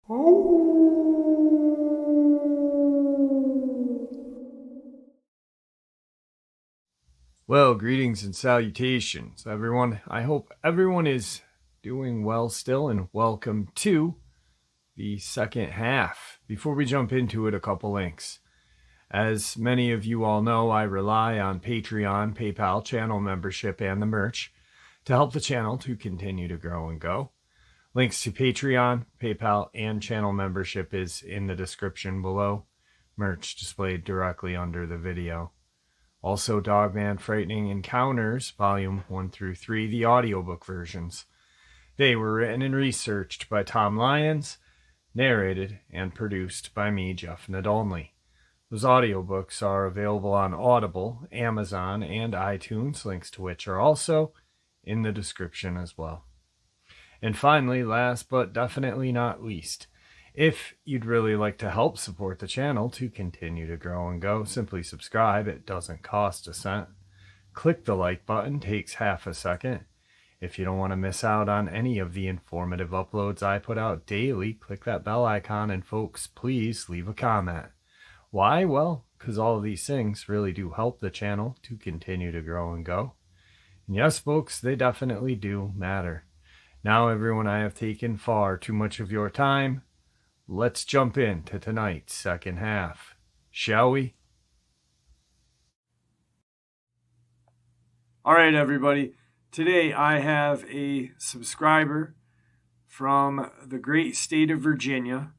Well, greetings and salutations, everyone. I hope everyone is doing well still, and welcome to the second half. Before we jump into it, a couple links. As many of you all know, I rely on Patreon, PayPal, channel membership, and the merch to help the channel to continue to grow and go. Links to Patreon, PayPal, and channel membership is in the description below. Merch displayed directly under the video. Also, Dogman Frightening Encounters, Volume 1 through 3, the audiobook versions. They were written and researched by Tom Lyons, narrated and produced by me, Jeff Nadolny. Those audiobooks are available on Audible, Amazon, and iTunes, links to which are also in the description as well. And finally, last but definitely not least, if you'd really like to help support the channel to continue to grow and go, simply subscribe. It doesn't cost a cent. Click the like button, takes half a second. If you don't want to miss out on any of the informative uploads I put out daily, click that bell icon, and folks, please leave a comment. Why? Well, because all of these things really do help the channel to continue to grow and go. And yes, folks, they definitely do matter. Now, everyone, I have taken far too much of your time. Let's jump into tonight's second half, shall we? All right, everybody. Today I have a subscriber from the great state of Virginia,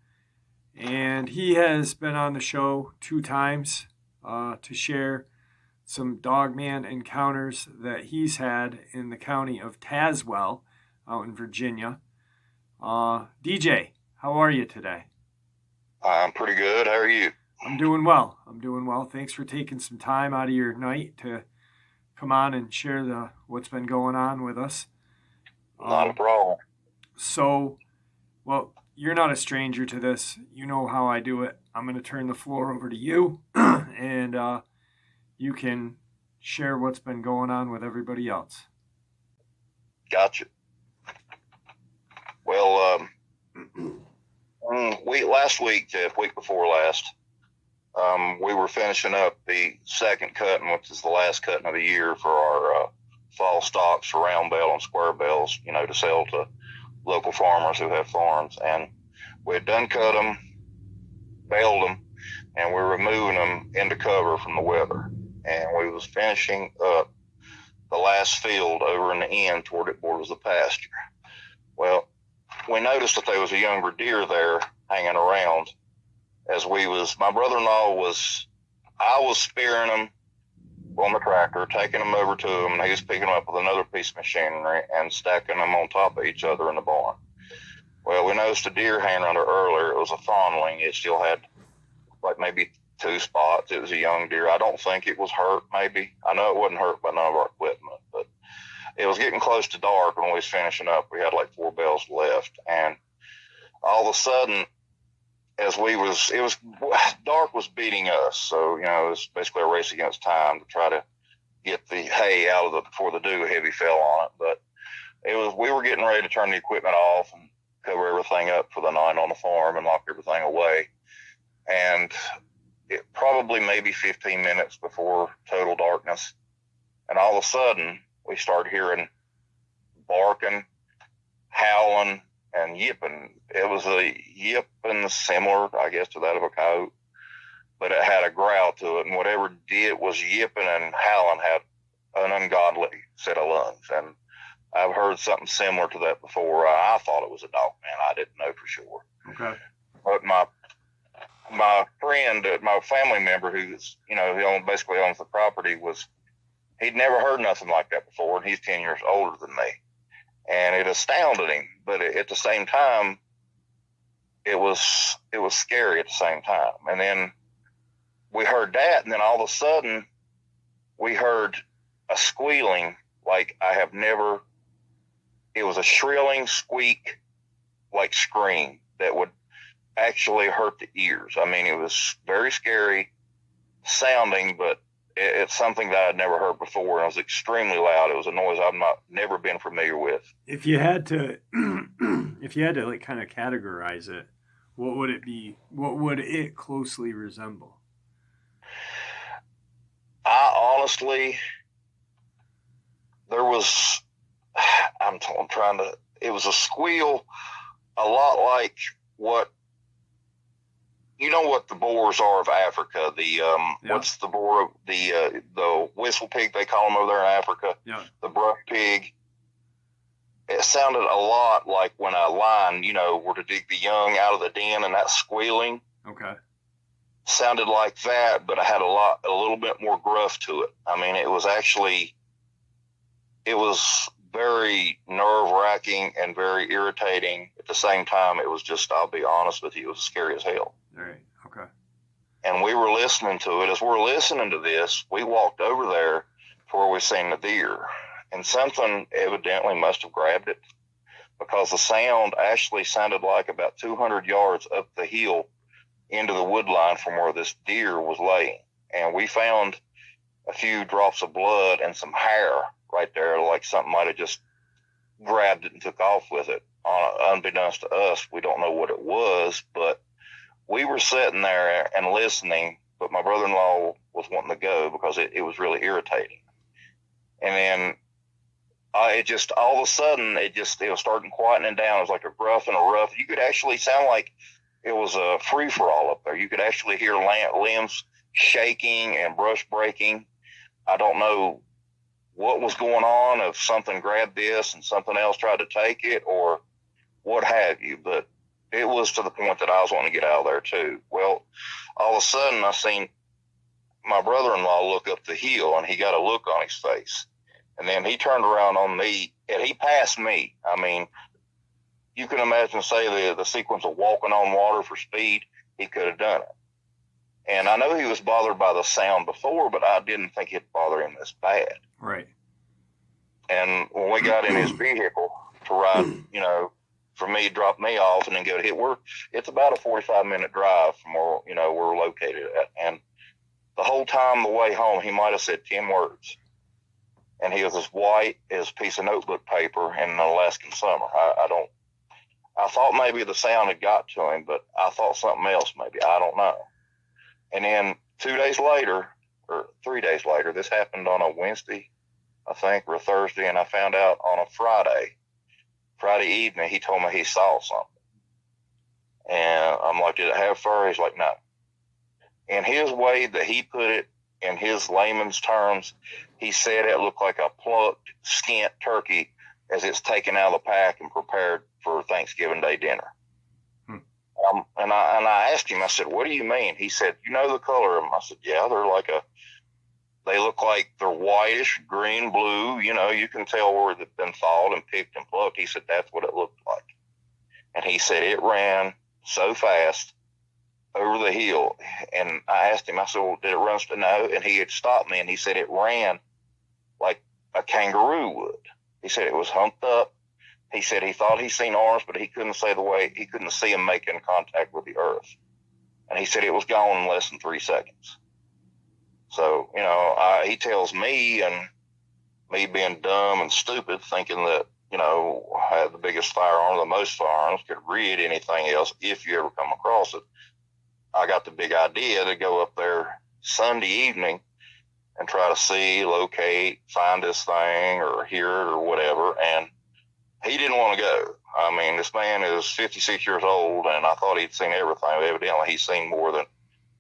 and he has been on the show 2 times to share some Dogman encounters that he's had in the county of Tazewell out in Virginia. DJ, how are you today? I'm pretty good. How are you? I'm doing well. Thanks for taking some time out of your night to come on and share what's been going on with us. Not a problem. So, well, you're not a stranger to this. You know how I do it. I'm going to turn the floor over to you, and you can share what's been going on with everybody else. Gotcha. Well, last week, Jeff, week before last, we were finishing up the second cutting, which is the last cutting of the year for our fall stocks for round bale and square bales, to sell to local farmers who have farms. And we had done cut them, baled them, and we were removing them into cover from the weather. And we was finishing up the last field over in the end toward it borders the pasture. Well, we noticed that there was a younger deer there hanging around my brother-in-law I was spearing them on the tractor, taking them over to him, and he was picking them up with another piece of machinery and stacking them on top of each other in the barn. Well, we noticed a deer hanging around there earlier. It was a fawnling. It still had like maybe 2 spots. It was a young deer. I don't think it was hurt, maybe. I know it wasn't hurt by none of our equipment, but it was getting close to dark when we was finishing up. We had like 4 bales left, and all of a sudden, dark was beating us. So, it was basically a race against time to try to get the hay out of before the dew heavy fell on it. But we were getting ready to turn the equipment off and cover everything up for the night on the farm and lock everything away. And it probably maybe 15 minutes before total darkness. And all of a sudden, we started hearing barking, howling, and yipping. It was a yipping similar, I guess, to that of a coyote, but it had a growl to it. And whatever did was yipping and howling had an ungodly set of lungs. And I've heard something similar to that before. I thought it was a Dogman. I didn't know for sure. Okay. But my friend, my family member, who's who basically owns the property, he'd never heard nothing like that before, and he's 10 years older than me. And it astounded him, but at the same time, it was scary at the same time. And then we heard that, and then all of a sudden, we heard a squealing like I have never. It was a shrilling squeak, like scream that would actually hurt the ears. I mean, it was very scary sounding, but it's something that I'd never heard before, and it was extremely loud. It was a noise I've never been familiar with. If you had to like kind of categorize it, What would it be? What would it closely resemble? I honestly, there was, I'm trying to, it was a squeal a lot like what, you know what the boars are of Africa. What's the boar? The whistle pig, they call them over there in Africa. Yeah. The brush pig. It sounded a lot like when a lion, were to dig the young out of the den, and that squealing. Okay. Sounded like that, but it had a little bit more gruff to it. I mean, it was very nerve wracking and very irritating. At the same time, it was just, I'll be honest with you, it was scary as hell. All right. Okay. And we were listening to it. As we're listening to this, we walked over there to where we seen the deer, and something evidently must have grabbed it, because the sound actually sounded like about 200 yards up the hill into the wood line from where this deer was laying. And we found a few drops of blood and some hair right there, like something might have just grabbed it and took off with it. Unbeknownst to us, we don't know what it was, but we were sitting there and listening, but my brother-in-law was wanting to go because it was really irritating. And then it just, all of a sudden, it was starting quietening down. It was like a gruff and a rough. You could actually sound like it was a free-for-all up there. You could actually hear limbs shaking and brush breaking. I don't know what was going on, if something grabbed this and something else tried to take it or what have you, but it was to the point that I was wanting to get out of there too. Well, all of a sudden I seen my brother-in-law look up the hill, and he got a look on his face. And then he turned around on me, and he passed me. I mean, you can imagine, say, the sequence of walking on water for speed. He could have done it. And I know he was bothered by the sound before, but I didn't think it'd bother him this bad. Right. And when we got in his vehicle to ride, for me, drop me off and then go to hit, it's about a 45-minute drive from where, we're located at. And the whole time the way home, he might have said 10 words. And he was as white as a piece of notebook paper in an Alaskan summer. I thought maybe the sound had got to him, but I thought something else maybe. I don't know. And then 2 days later, or 3 days later, this happened on a Wednesday, I think, or a Thursday, and I found out on a Friday evening, he told me he saw something. And I'm like, did it have fur? He's like, no. In his way that he put it, in his layman's terms, he said it looked like a plucked, skint turkey as it's taken out of the pack and prepared for Thanksgiving Day dinner. And I asked him, I said, what do you mean? He said, you know the color of them? I said, yeah, they look like they're whitish, green, blue. You can tell where they've been thawed and picked and plucked. He said, that's what it looked like. And he said, it ran so fast over the hill. And I asked him, I said, well, did it run? No. And he had stopped me, and he said it ran like a kangaroo would. He said it was humped up. He said he thought he seen arms, but he couldn't see him making contact with the earth. And he said it was gone in less than 3 seconds. So, he tells me, and me being dumb and stupid, thinking that, I had the biggest firearm, the most firearms, could read anything else if you ever come across it. I got the big idea to go up there Sunday evening and try to see, locate, find this thing or hear it or whatever. And he didn't want to go. I mean, this man is 56 years old, and I thought he'd seen everything. Evidently, he's seen more than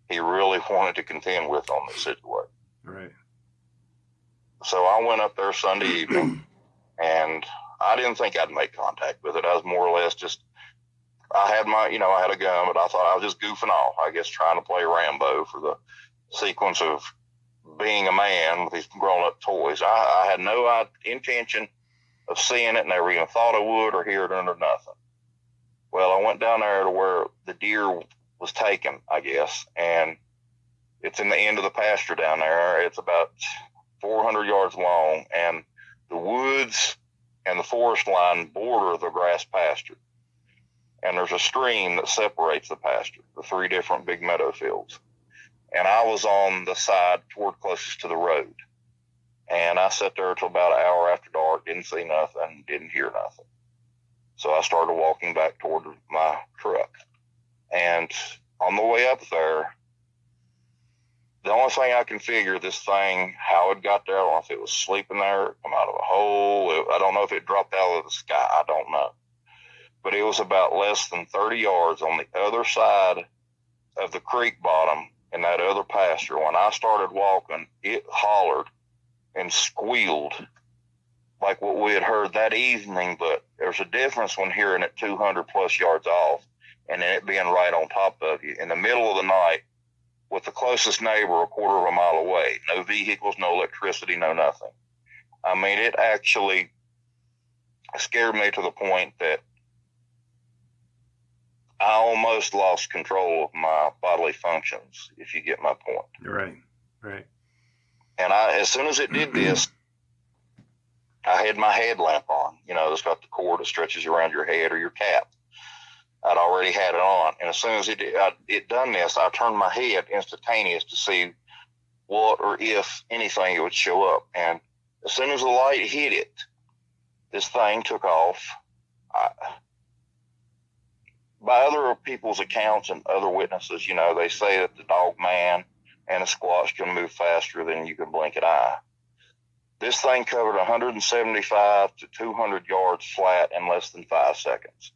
he really wanted to contend with on this situation. Right. So I went up there Sunday evening, and I didn't think I'd make contact with it. I was more or less just, I had a gun, but I thought I was just goofing off, I guess, trying to play Rambo for the sequence of being a man with these grown-up toys. I had no intention of seeing it, never even thought I would or hear it or nothing. Well, I went down there to where the deer was taken, I guess, and it's in the end of the pasture down there. It's about 400 yards long, and the woods and the forest line border the grass pasture. And there's a stream that separates the pasture, the 3 different big meadow fields. And I was on the side toward closest to the road. And I sat there till about an hour after dark, didn't see nothing, didn't hear nothing. So I started walking back toward my truck. And on the way up there, the only thing I can figure, this thing, how it got there, I don't know if it was sleeping there, come out of a hole. I don't know if it dropped out of the sky. I don't know. But it was about less than 30 yards on the other side of the creek bottom in that other pasture. When I started walking, it hollered and squealed like what we had heard that evening, but there's a difference when hearing it 200 plus yards off and then it being right on top of you in the middle of the night with the closest neighbor a quarter of a mile away. No vehicles, no electricity, no nothing. I mean, it actually scared me to the point that I almost lost control of my bodily functions, if you get my point. Right, right. And as soon as it did this, I had my headlamp on. You know, it's got the cord that stretches around your head or your cap. I'd already had it on. And as soon as it done this, I turned my head instantaneous to see what or if anything it would show up. And as soon as the light hit it, this thing took off. By other people's accounts and other witnesses, you know, they say that the Dogman and a squatch can move faster than you can blink an eye. This thing covered 175 to 200 yards flat in less than 5 seconds.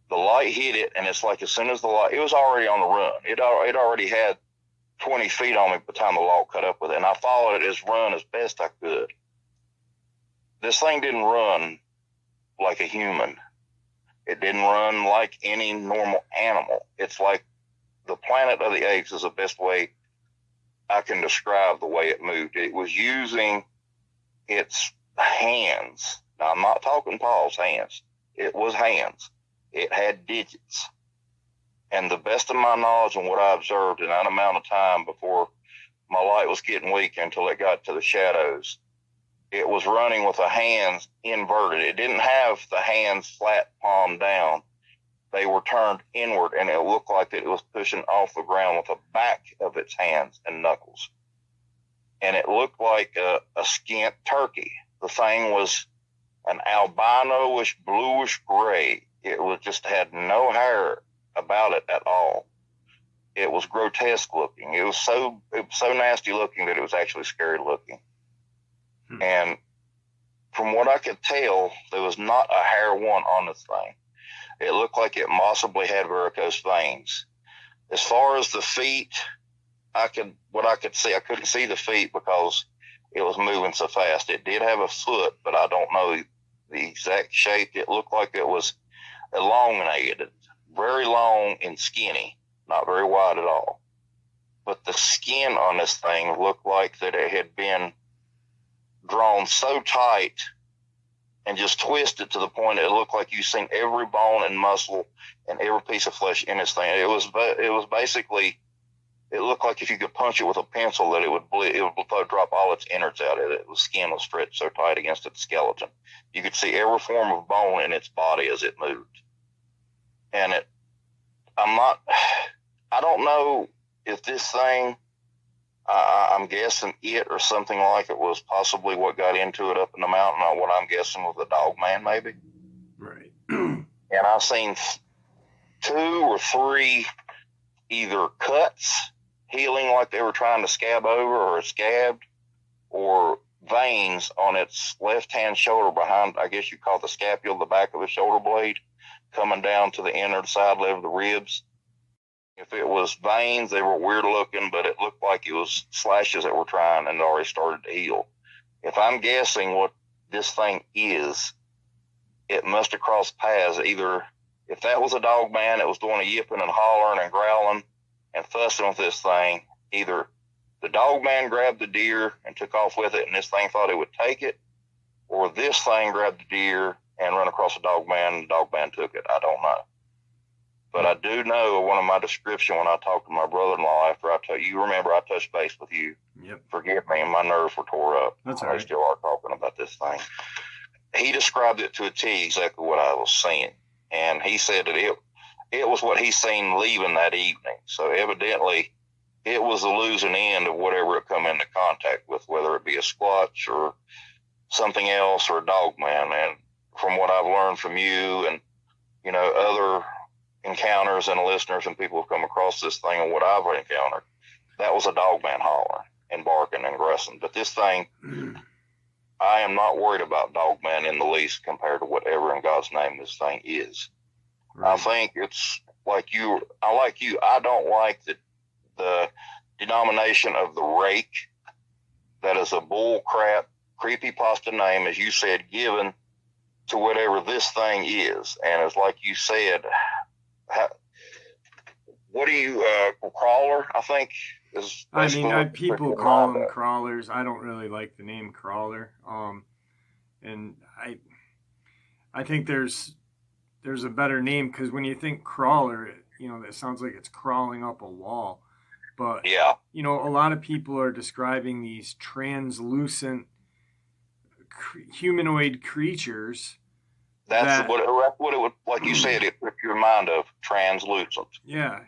The light hit it, and it's like as soon as the light, it was already on the run. It already had 20 feet on me by the time the log cut up with it, and I followed it run as best I could. This thing didn't run like a human. It didn't run like any normal animal. It's like the Planet of the Apes is the best way I can describe the way it moved. It was using its hands. Now, I'm not talking paws, hands. It was hands. It had digits. And the best of my knowledge and what I observed in that amount of time before my light was getting weak until it got to the shadows, it was running with the hands inverted. It didn't have the hands flat palm down. They were turned inward, and it looked like it was pushing off the ground with the back of its hands and knuckles. And it looked like a skint turkey. The thing was an albino-ish, bluish gray. It was just had no hair about it at all. It was grotesque looking. It was so nasty looking that it was actually scary looking. And from what I could tell, there was not a hair one on this thing. It looked like it possibly had varicose veins. As far as the feet, what I could see, I couldn't see the feet because it was moving so fast. It did have a foot, but I don't know the exact shape. It looked like it was elongated, very long and skinny, not very wide at all. But the skin on this thing looked like that it had been drawn so tight and just twisted to the point it looked like you seen every bone and muscle and every piece of flesh in this thing. It was basically, it looked like if you could punch it with a pencil that it would drop all its innards out of it. The skin was stretched so tight against its skeleton. You could see every form of bone in its body as it moved. And I don't know if this thing, I'm guessing it or something like it was possibly what got into it up in the mountain. What I'm guessing was the Dogman, maybe. Right. And I've seen 2 or 3 either cuts healing like they were trying to scab over or scabbed, or veins on its left-hand shoulder behind, I guess you call the scapula, the back of the shoulder blade, coming down to the inner side level of the ribs. If it was veins, they were weird looking, but it looked like it was slashes that were trying and already started to heal. If I'm guessing what this thing is, it must have crossed paths. Either if that was a Dogman, it was doing a yipping and hollering and growling and fussing with this thing, either the Dogman grabbed the deer and took off with it and this thing thought it would take it, or this thing grabbed the deer and run across the Dogman and the Dogman took it. I don't know. But I do know one of my description when I talked to my brother-in-law after you remember I touched base with you. Yep. Forgive me, my nerves were tore up. That's all right. They still are talking about this thing. He described it to a T exactly what I was seeing. And he said that it was what he seen leaving that evening. So evidently it was the losing end of whatever it come into contact with, whether it be a squatch or something else or a Dogman. And from what I've learned from you and, other encounters and listeners and people have come across this thing and what I've encountered, that was a dogman hollering and barking and aggressing. But this thing, I am not worried about dogman in the least compared to whatever in God's name this thing is. Right. I think it's like you. I don't like the denomination of the rake. That is a bull crap, creepypasta name, as you said, given to whatever this thing is. And it's like you said, what do you, crawler, I think is. I mean, people call them crawlers. I don't really like the name crawler. And I think there's a better name, because when you think crawler, that sounds like it's crawling up a wall. But, yeah, a lot of people are describing these translucent humanoid creatures. That's what it would, like you said, it put your mind of translucent. Yeah,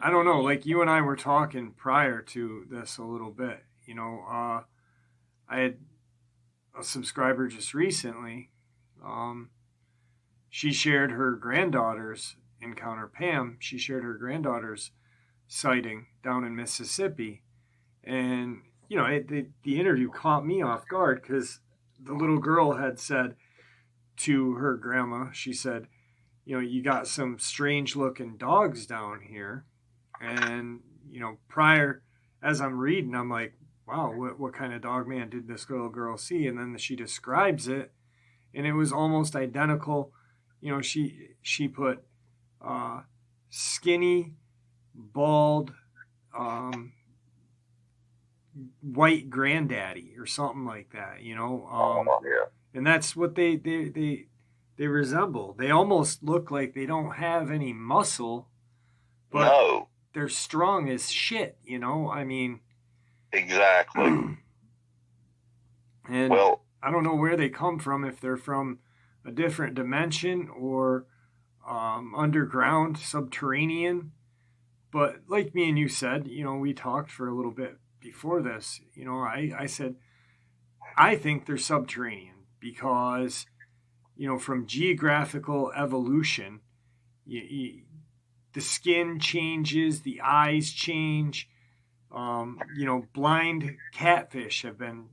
I don't know, like you and I were talking prior to this a little bit, I had a subscriber just recently, she shared her granddaughter's encounter. Pam, she shared her granddaughter's sighting down in Mississippi. And, the interview caught me off guard, because the little girl had said to her grandma, she said, you got some strange looking dogs down here. And, prior, as I'm reading, I'm like, wow, what kind of dog man did this little girl see? And then she describes it, and it was almost identical. She put skinny, bald, white granddaddy or something like that, Yeah. And that's what they resemble. They almost look like they don't have any muscle, but no, they're strong as shit, I mean, exactly. And I don't know where they come from, if they're from a different dimension or underground, subterranean. But like me and you said, we talked for a little bit before this. I said, I think they're subterranean because, from geographical evolution, the skin changes, the eyes change. Blind catfish have been,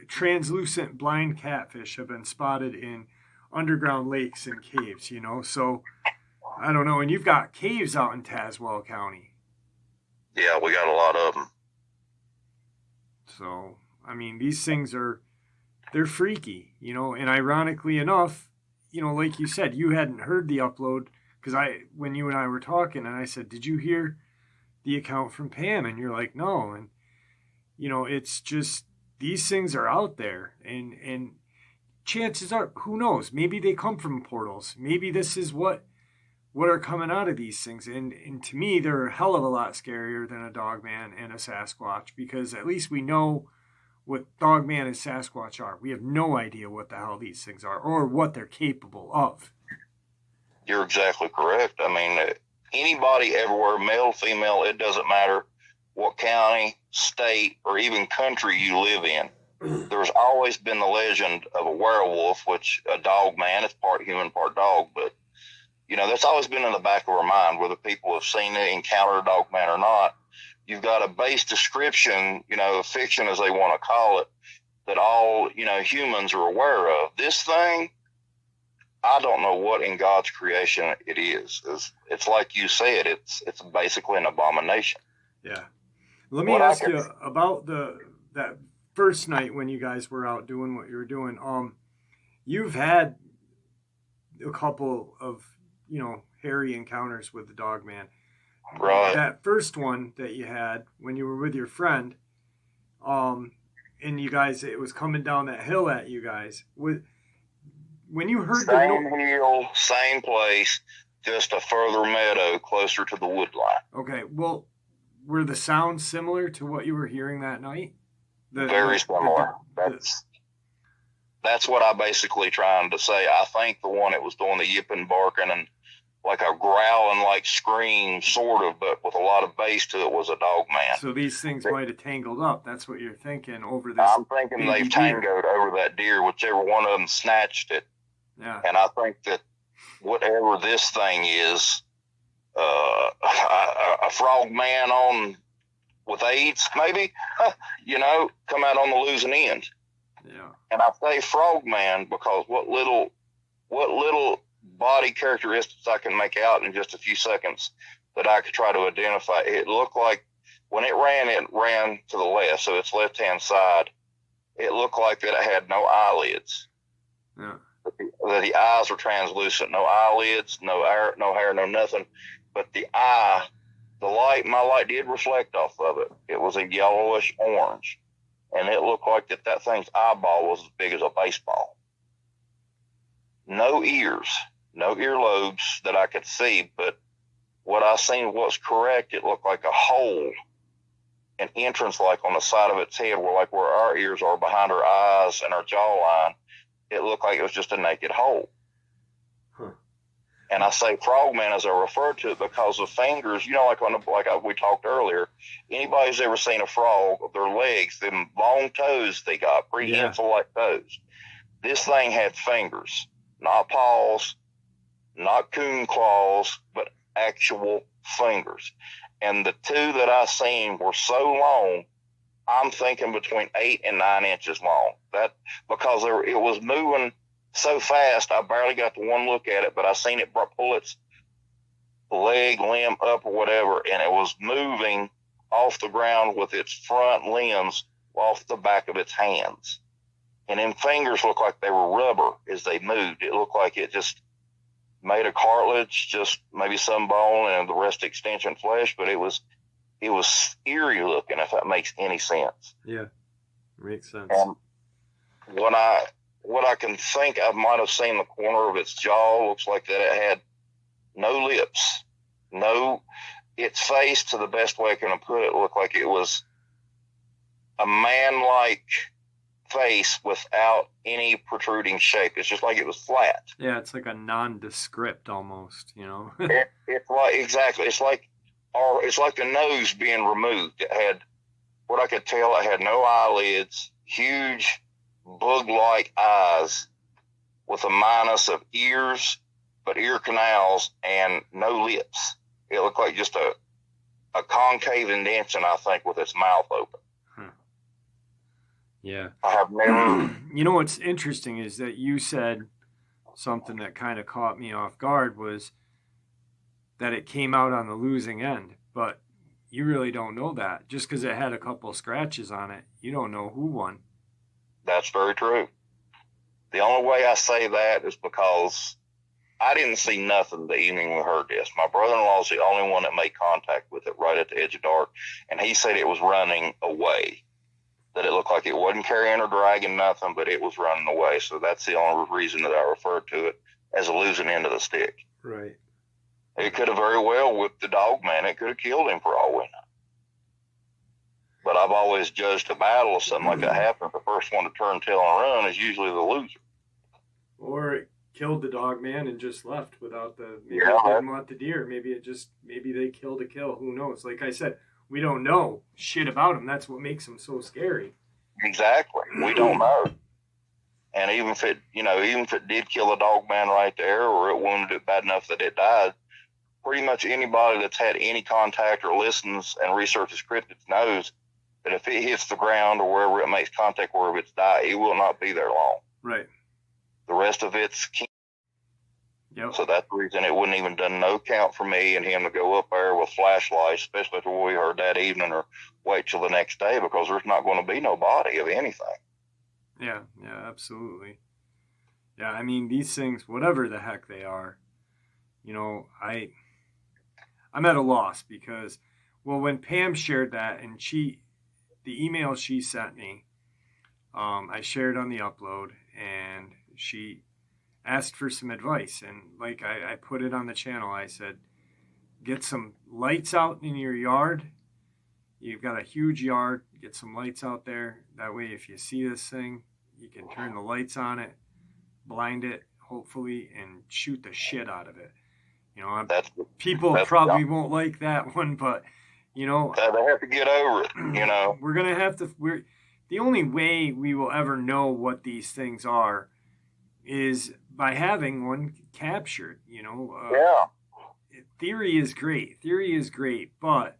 translucent blind catfish have been spotted in underground lakes and caves, so I don't know. And you've got caves out in Tazewell County. Yeah, we got a lot of them. So, I mean, these things they're freaky, and ironically enough, like you said, you hadn't heard the upload, because when you and I were talking, and I said, did you hear the account from Pam? And you're like, no. And, it's just, these things are out there, and chances are, who knows, maybe they come from portals. Maybe this is what are coming out of these things. And to me, they're a hell of a lot scarier than a Dogman and a Sasquatch, because at least we know what Dogman and Sasquatch are. We have no idea what the hell these things are or what they're capable of. You're exactly correct. I mean, anybody everywhere, male, female, it doesn't matter what county, state, or even country you live in. There's always been the legend of a werewolf, which a dog man, it's part human, part dog, but that's always been in the back of our mind, whether people have seen it, encountered a dog man or not. You've got a base description, fiction as they want to call it, that all, humans are aware of. This thing, I don't know what in God's creation it is. It's like you said, it's basically an abomination. Yeah. Let me ask you about that first night when you guys were out doing what you were doing. You've had a couple of, hairy encounters with the Dogman. Right. That first one that you had when you were with your friend, and you guys, it was coming down that hill at you guys. When you heard same hill, same place, just a further meadow closer to the wood line. Okay, well, were the sounds similar to what you were hearing that night? Very similar. That's what I basically trying to say. I think the one that was doing the yipping, barking, and like a growling, like scream, sort of, but with a lot of bass to it, was a Dogman. So these things might have tangled up. That's what you're thinking over this. I'm thinking they've tangled over that deer, whichever one of them snatched it. Yeah. And I think that whatever this thing is, a frog man on with AIDS, maybe, come out on the losing end. Yeah. And I say frog man because what little body characteristics I can make out in just a few seconds that I could try to identify. It looked like when it ran to the left, so its left-hand side, it looked like that it had no eyelids. Yeah. That the eyes were translucent, no eyelids, no hair, no nothing. But the eye, my light did reflect off of it. It was a yellowish orange. And it looked like that thing's eyeball was as big as a baseball. No ears, no earlobes that I could see, but what I seen was correct. It looked like a hole, an entrance like on the side of its head, where our ears are behind our eyes and our jawline. It looked like it was just a naked hole. Huh. And I say frogman as I refer to it because the fingers, we talked earlier, anybody's ever seen a frog, their legs, them long toes they got, prehensile like toes. This thing had fingers, not paws, not coon claws, but actual fingers. And the two that I seen were so long, I'm thinking between 8 and 9 inches long. That because it was moving so fast, I barely got the one look at it, but I seen it pull its leg, limb up or whatever, and it was moving off the ground with its front limbs off the back of its hands. And them fingers looked like they were rubber as they moved. It looked like it just made a cartilage, just maybe some bone and the rest extension flesh, but it was eerie looking, if that makes any sense. Yeah, makes sense. And what I can think I might have seen the corner of its jaw looks like that it had no lips, its face, to the best way I can put it, looked like it was a man-like face without any protruding shape. It's just like it was flat. Yeah, it's like a nondescript almost, It's like, exactly. It's like the nose being removed. It had, what I could tell, it had no eyelids, huge bug-like eyes with a minus of ears, but ear canals, and no lips. It looked like just a concave indentation, I think, with its mouth open. Yeah. I have never... What's interesting is that you said something that kind of caught me off guard, was that it came out on the losing end, but you really don't know that. Just because it had a couple scratches on it, you don't know who won. That's very true. The only way I say that is because I didn't see nothing the evening we heard this. My brother-in-law is the only one that made contact with it right at the edge of dark, and he said it was running away, that it looked like it wasn't carrying or dragging nothing, but it was running away. So that's the only reason that I referred to it as a losing end of the stick. Right. It could have very well whipped the Dogman. It could have killed him for all we know. But I've always judged a battle, if something like that happens, the first one to turn tail and run is usually the loser. Or it killed the Dogman and just left without maybe it didn't want the deer. Maybe they killed a kill. Who knows? Like I said, we don't know shit about him. That's what makes him so scary. Exactly. We don't know. And even if it did kill a Dogman right there, or it wounded it bad enough that it died, pretty much anybody that's had any contact or listens and researches cryptids knows that if it hits the ground or wherever it makes contact, wherever it's died, it will not be there long. Right. The rest of it's key. Yep. So that's the reason it wouldn't even done no count for me and him to go up there with flashlights, especially after we heard that evening, or wait till the next day, because there's not going to be no body of anything. Yeah, absolutely. Yeah, I mean, these things, whatever the heck they are, I'm at a loss because, when Pam shared that and the email she sent me, I shared on the upload, and she asked for some advice. And like I put it on the channel, I said, get some lights out in your yard. You've got a huge yard, get some lights out there. That way, if you see this thing, you can turn the lights on it, blind it, hopefully, and shoot the shit out of it. People probably won't like that one, but they have to get over it. We're gonna have to. The only way we will ever know what these things are is by having one captured. Yeah. Theory is great. Theory is great, but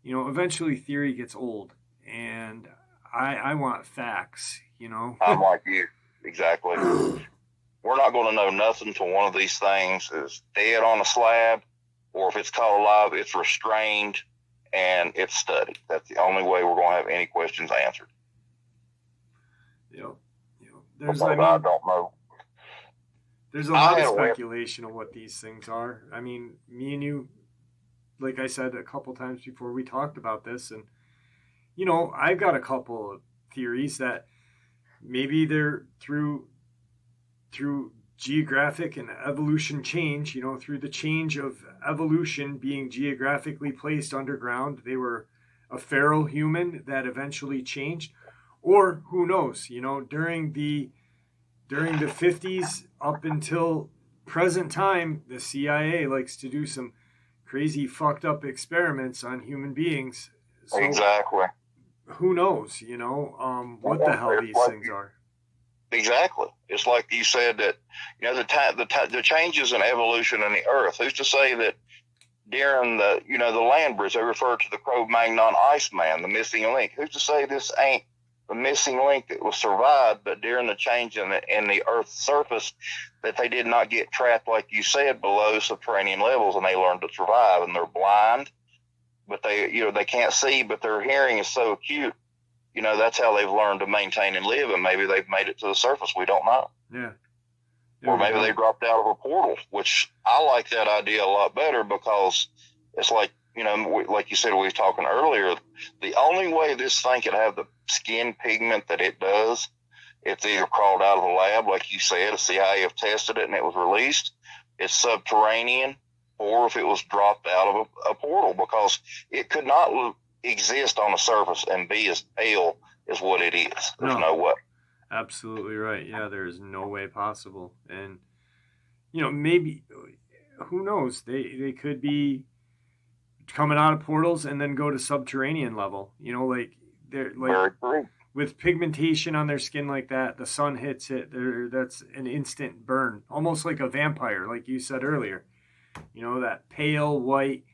eventually theory gets old, and I want facts. I'm like you. Exactly. We're not going to know nothing till one of these things is dead on a slab, or if it's caught alive, it's restrained and it's studied. That's the only way we're going to have any questions answered. There's, I don't know. There's a lot of speculation of what these things are. I mean, me and you, like I said a couple times before, we talked about this, and I've got a couple of theories that maybe they're through geographic and evolution change, through the change of evolution being geographically placed underground, they were a feral human that eventually changed. Or who knows, during the 50s up until present time, the CIA likes to do some crazy fucked up experiments on human beings. So exactly. Who knows, what the hell these things are. Exactly. It's like you said that, the changes in evolution in the earth. Who's to say that during the land bridge, they refer to the Cro-Magnon Iceman, the missing link. Who's to say this ain't the missing link that was survived, but during the change in the Earth's surface, that they did not get trapped, like you said, below subterranean levels, and they learned to survive. And they're blind, but they can't see, but their hearing is so acute. That's how they've learned to maintain and live, and maybe they've made it to the surface. We don't know. Yeah. Or maybe they dropped out of a portal, which I like that idea a lot better, because it's like, like you said, we were talking earlier, the only way this thing could have the skin pigment that it does, if they either crawled out of the lab, like you said, the CIA have tested it and it was released, it's subterranean, or if it was dropped out of a portal, because it could not exist on the surface and be as pale as what it is. There's no way. Absolutely right. Yeah, there is no way possible. And maybe, who knows, they could be coming out of portals and then go to subterranean level, like they're like with pigmentation on their skin like that, the sun hits it, that's an instant burn, almost like a vampire, like you said earlier, that pale white,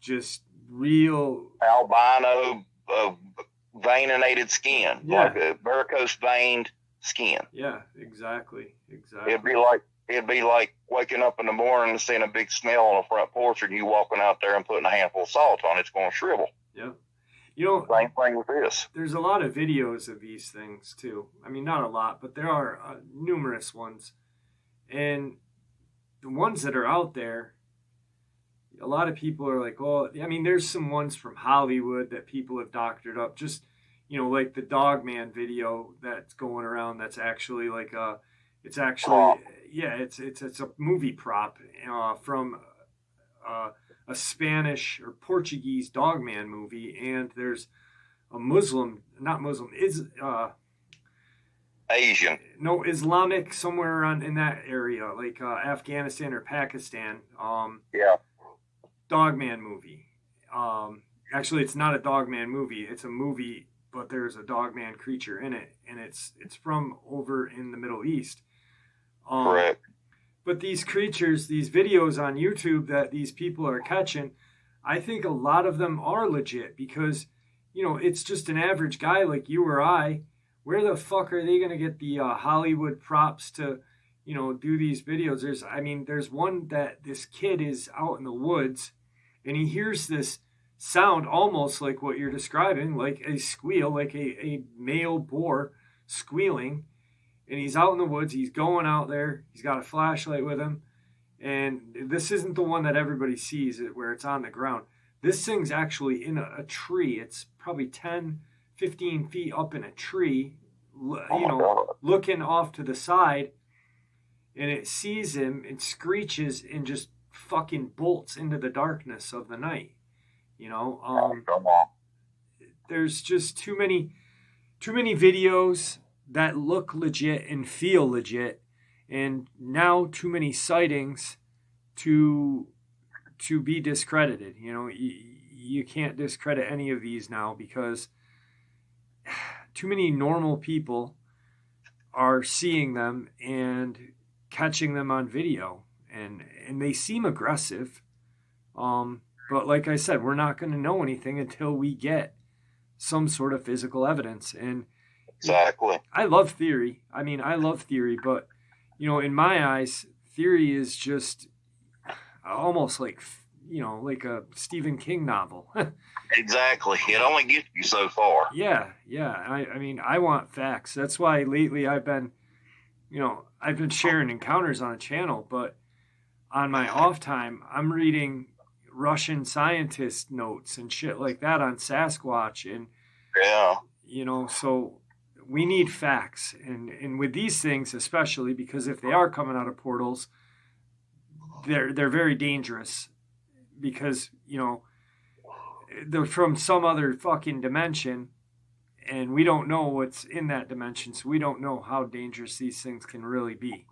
just real albino veinated skin. Yeah. Like a varicose veined skin. Yeah, exactly. It'd be like waking up in the morning and seeing a big smell on the front porch, and you walking out there and putting a handful of salt on it, it's going to shrivel. Yeah. Same thing with this. There's a lot of videos of these things too. I mean, not a lot, but there are numerous ones. And the ones that are out there, a lot of people are like, well, I mean, there's some ones from Hollywood that people have doctored up. Just, like the Dogman video that's going around. That's actually like it's a movie prop from a Spanish or Portuguese Dogman movie, and there's a Asian, Islamic somewhere around in that area, like Afghanistan or Pakistan. Dogman movie. Actually, it's not a Dogman movie. It's a movie, but there's a Dogman creature in it, and it's from over in the Middle East. Correct. But these creatures, these videos on YouTube that these people are catching, I think a lot of them are legit, because, it's just an average guy like you or I. Where the fuck are they going to get the Hollywood props to, do these videos? There's one that this kid is out in the woods, and he hears this sound almost like what you're describing, like a squeal, like a male boar squealing. And he's out in the woods. He's going out there. He's got a flashlight with him. And this isn't the one that everybody sees where it's on the ground. This thing's actually in a tree. It's probably 10, 15 feet up in a tree, looking off to the side. And it sees him and screeches and just fucking bolts into the darkness of the night. There's just too many videos that look legit and feel legit, and now too many sightings to be discredited. You can't discredit any of these now, because too many normal people are seeing them and catching them on video, and they seem aggressive. But like I said, we're not going to know anything until we get some sort of physical evidence. And exactly. I love theory. I mean, I love theory, but in my eyes, theory is just almost like like a Stephen King novel. Exactly. It only gets you so far. Yeah. I mean, I want facts. That's why lately I've been sharing encounters on the channel, but on my off time, I'm reading Russian scientist notes and shit like that on Sasquatch. And, so we need facts. And with these things, especially because if they are coming out of portals, they're very dangerous because, they're from some other fucking dimension and we don't know what's in that dimension. So we don't know how dangerous these things can really be.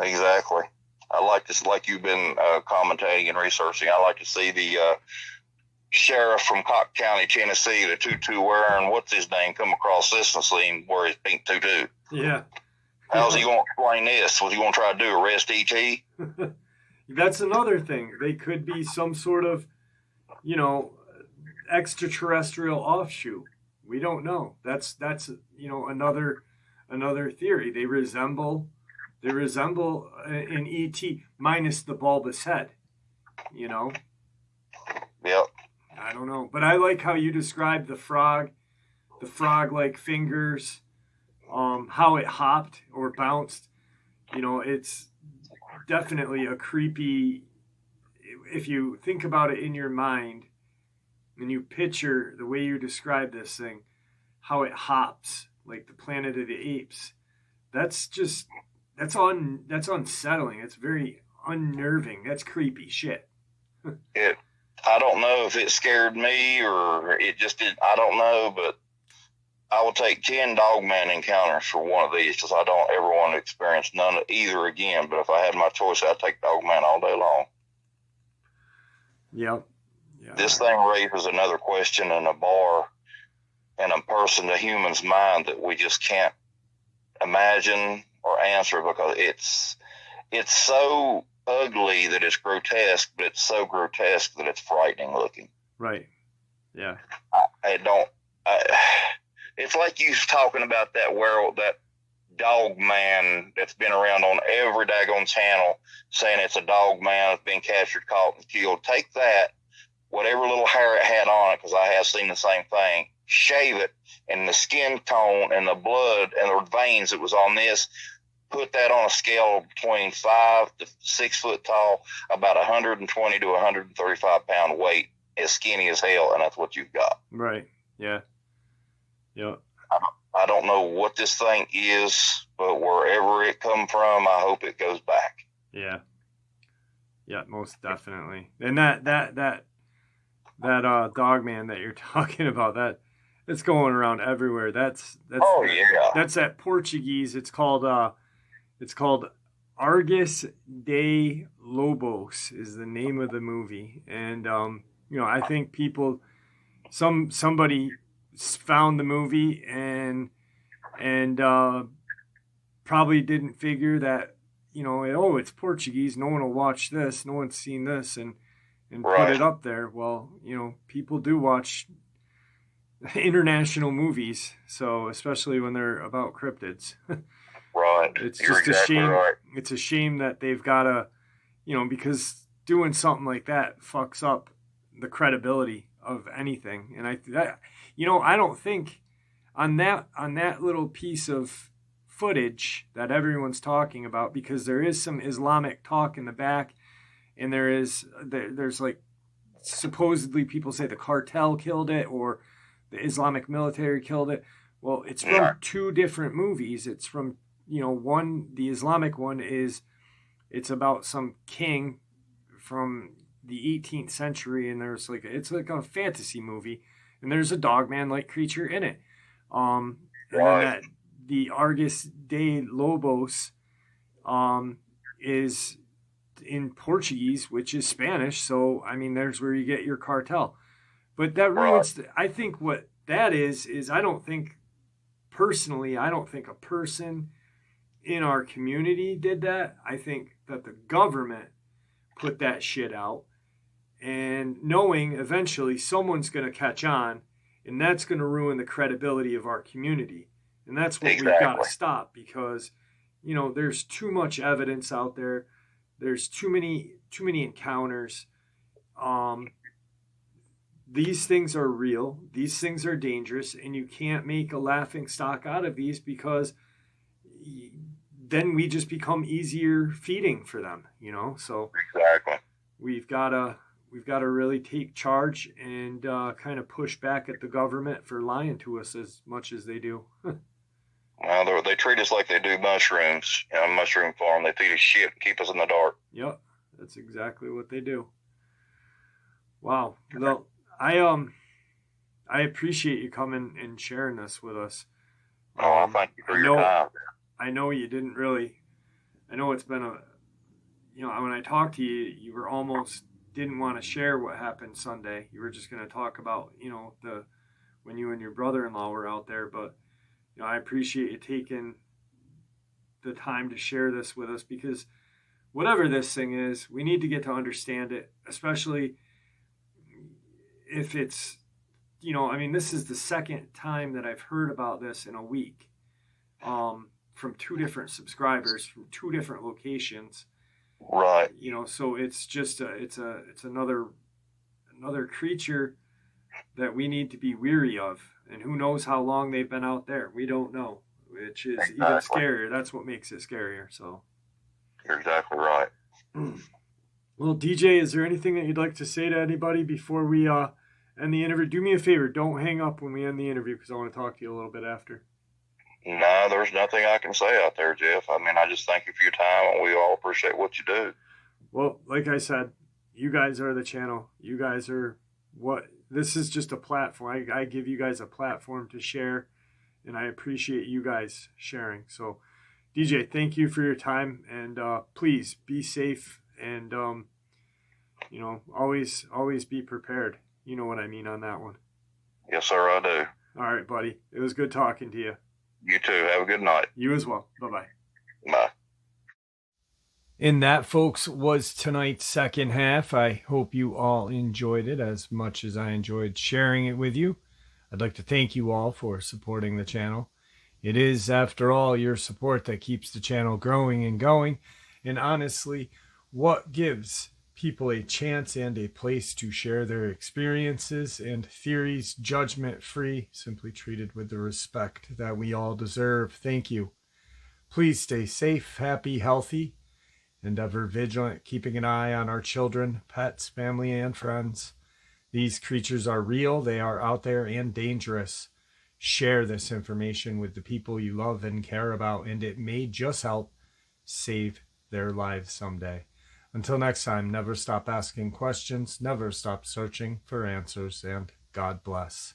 Exactly. I like this, like you've been commentating and researching. I like to see the sheriff from Cock County, Tennessee, the tutu wearing, what's his name, come across this scene where his pink tutu. Yeah. How's he going to explain this? Was he going to try to do arrest E.T.? That's another thing. They could be some sort of, extraterrestrial offshoot. We don't know. That's another theory. They resemble an ET minus the bulbous head. Yep. I don't know, but I like how you described the frog-like fingers, how it hopped or bounced. It's definitely a creepy. If you think about it in your mind, and you picture the way you describe this thing, how it hops like the Planet of the Apes, that's unsettling. It's very unnerving. That's creepy shit. I don't know if it scared me or it just did. I don't know, but I will take 10 Dogman encounters for one of these because I don't ever want to experience none of either again. But if I had my choice, I'd take Dogman all day long. Yep. Yeah. This thing raises another question in a bar and a person, the human's mind that we just can't imagine or answer because it's so ugly that it's grotesque, but it's so grotesque that it's frightening looking. Right. Yeah. It's like you talking about that dog man that's been around on every daggone channel saying it's a dog man that's been captured, caught, and killed. Take that, whatever little hair it had on it, because I have seen the same thing, shave it, and the skin tone and the blood and the veins that was on this, put that on a scale between 5 to 6 foot tall, about 120 to 135 pound weight, as skinny as hell, and that's what you've got. Right. Yeah. Yep. I don't know what this thing is, but wherever it come from, I hope it goes back. Yeah. Yeah, most definitely. And that Dogman that you're talking about, that it's going around everywhere. That's oh yeah. That's that Portuguese. It's called Argus de Lobos is the name of the movie. And I think somebody found the movie and probably didn't figure that it's Portuguese, no one will watch this, no one's seen this, and right. Put it up there. Well, people do watch international movies, so especially when they're about cryptids. Right. It's You're just exactly a shame. Right. It's a shame that they've got to, because doing something like that fucks up the credibility of anything. And I don't think on that little piece of footage that everyone's talking about, because there is some Islamic talk in the back, and there's like supposedly people say the cartel killed it or the Islamic military killed it. Well, it's from two different movies. It's from one, the Islamic one it's about some king from the 18th century, and it's like a fantasy movie, and there's a dogman like creature in it. And then the Argus de Lobos is in Portuguese, which is Spanish. So I mean, there's where you get your cartel. But that ruins. I think what that is I don't think personally. I don't think a person in our community did that. I think that the government put that shit out, and knowing eventually someone's going to catch on, and that's going to ruin the credibility of our community. And that's what we've got to stop, because, you know, there's too much evidence out there. There's too many encounters. These things are real. These things are dangerous, and you can't make a laughing stock out of these, because then we just become easier feeding for them, you know? So Exactly. we've got to really take charge and kind of push back at the government for lying to us as much as they do. Well, they treat us like they do mushrooms. You know, mushroom farm. They feed us shit and keep us in the dark. Yep, that's exactly what they do. Wow. Well, I appreciate you coming and sharing this with us. Oh, thank you for your time. I know you didn't really. I know it's been when I talked to you, you were almost didn't want to share what happened Sunday. You were just going to talk about, you know, when you and your brother-in-law were out there. But, you know, I appreciate you taking the time to share this with us, because whatever this thing is, we need to get to understand it, especially if it's, you know, I mean, this is the second time that I've heard about this in a week, from 2 different subscribers from 2 different locations. Right. You know, so it's just it's another creature that we need to be weary of, and who knows how long they've been out there. We don't know, which is even scarier. That's what makes it scarier. So you're exactly right. Well, DJ, is there anything that you'd like to say to anybody before we end the interview? Do me a favor, don't hang up when we end the interview, because I want to talk to you a little bit after. No, there's nothing I can say out there, Jeff. I mean, I just thank you for your time, and we all appreciate what you do. Well, like I said, you guys are the channel. You guys are this is just a platform. I give you guys a platform to share, and I appreciate you guys sharing. So, DJ, thank you for your time, and please be safe, and you know, always be prepared. You know what I mean on that one. Yes, sir, I do. All right, buddy. It was good talking to you. You too. Have a good night. You as well. Bye-bye. Bye. And that, folks, was tonight's second half. I hope you all enjoyed it as much as I enjoyed sharing it with you. I'd like to thank you all for supporting the channel. It is, after all, your support that keeps the channel growing and going. And honestly, what gives people a chance and a place to share their experiences and theories, judgment-free, simply treated with the respect that we all deserve. Thank you. Please stay safe, happy, healthy, and ever vigilant, keeping an eye on our children, pets, family, and friends. These creatures are real, they are out there and dangerous. Share this information with the people you love and care about, and it may just help save their lives someday. Until next time, never stop asking questions, never stop searching for answers, and God bless.